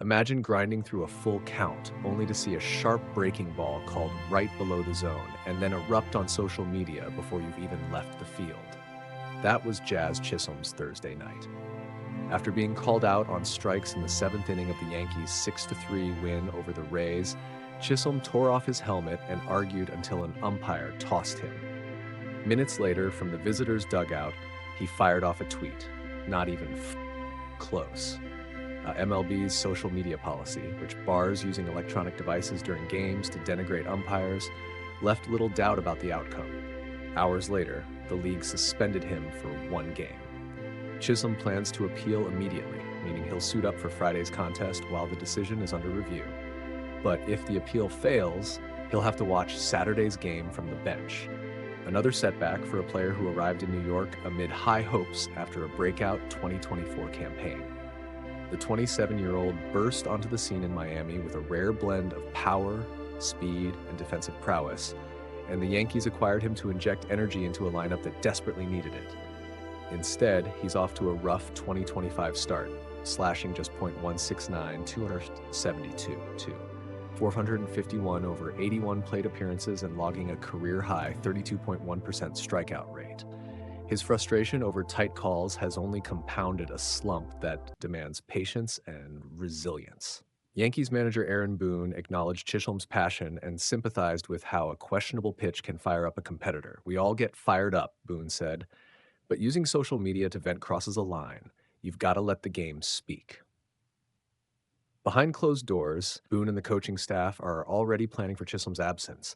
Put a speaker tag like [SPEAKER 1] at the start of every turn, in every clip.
[SPEAKER 1] Imagine grinding through a full count, only to see a sharp breaking ball called right below the zone, and then erupt on social media before you've even left the field. That was Jazz Chisholm's Thursday night. After being called out on strikes in the seventh inning of the Yankees' 6-3 win over the Rays, Chisholm tore off his helmet and argued until an umpire tossed him. Minutes later, from the visitors' dugout, he fired off a tweet. Not even close. MLB's social media policy, which bars using electronic devices during games to denigrate umpires, left little doubt about the outcome. Hours later, the league suspended him for one game. Chisholm plans to appeal immediately, meaning he'll suit up for Friday's contest while the decision is under review. But if the appeal fails, he'll have to watch Saturday's game from the bench. Another setback for a player who arrived in New York amid high hopes after a breakout 2024 campaign. The 27-year-old burst onto the scene in Miami with a rare blend of power, speed, and defensive prowess, and the Yankees acquired him to inject energy into a lineup that desperately needed it. Instead, he's off to a rough 2025 start, slashing just .169, 272, 451 over 81 plate appearances and logging a career-high 32.1% strikeout rate. His frustration over tight calls has only compounded a slump that demands patience and resilience. Yankees manager Aaron Boone acknowledged Chisholm's passion and sympathized with how a questionable pitch can fire up a competitor. "We all get fired up," Boone said, "but using social media to vent crosses a line. You've got to let the game speak." Behind closed doors, Boone and the coaching staff are already planning for Chisholm's absence,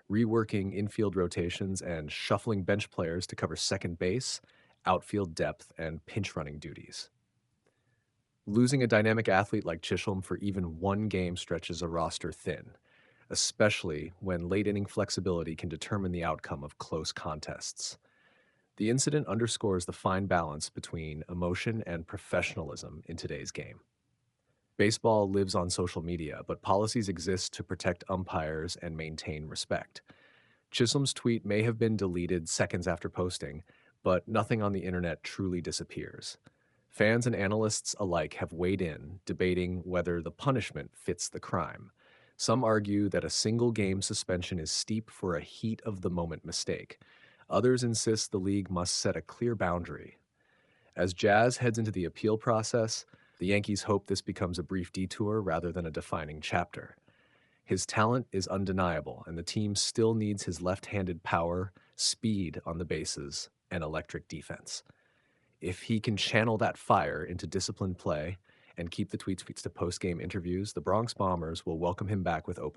[SPEAKER 1] reworking infield rotations and shuffling bench players to cover second base, outfield depth, and pinch running duties. Losing a dynamic athlete like Chisholm for even one game stretches a roster thin, especially when late inning flexibility can determine the outcome of close contests. The incident underscores the fine balance between emotion and professionalism in today's game. Baseball lives on social media, but policies exist to protect umpires and maintain respect. Chisholm's tweet may have been deleted seconds after posting, but nothing on the internet truly disappears. Fans and analysts alike have weighed in, debating whether the punishment fits the crime. Some argue that a single game suspension is steep for a heat of the moment mistake. Others insist the league must set a clear boundary. As Jazz heads into the appeal process, the Yankees hope this becomes a brief detour rather than a defining chapter. His talent is undeniable, and the team still needs his left-handed power, speed on the bases, and electric defense. If he can channel that fire into disciplined play and keep the tweets to post-game interviews, the Bronx Bombers will welcome him back with open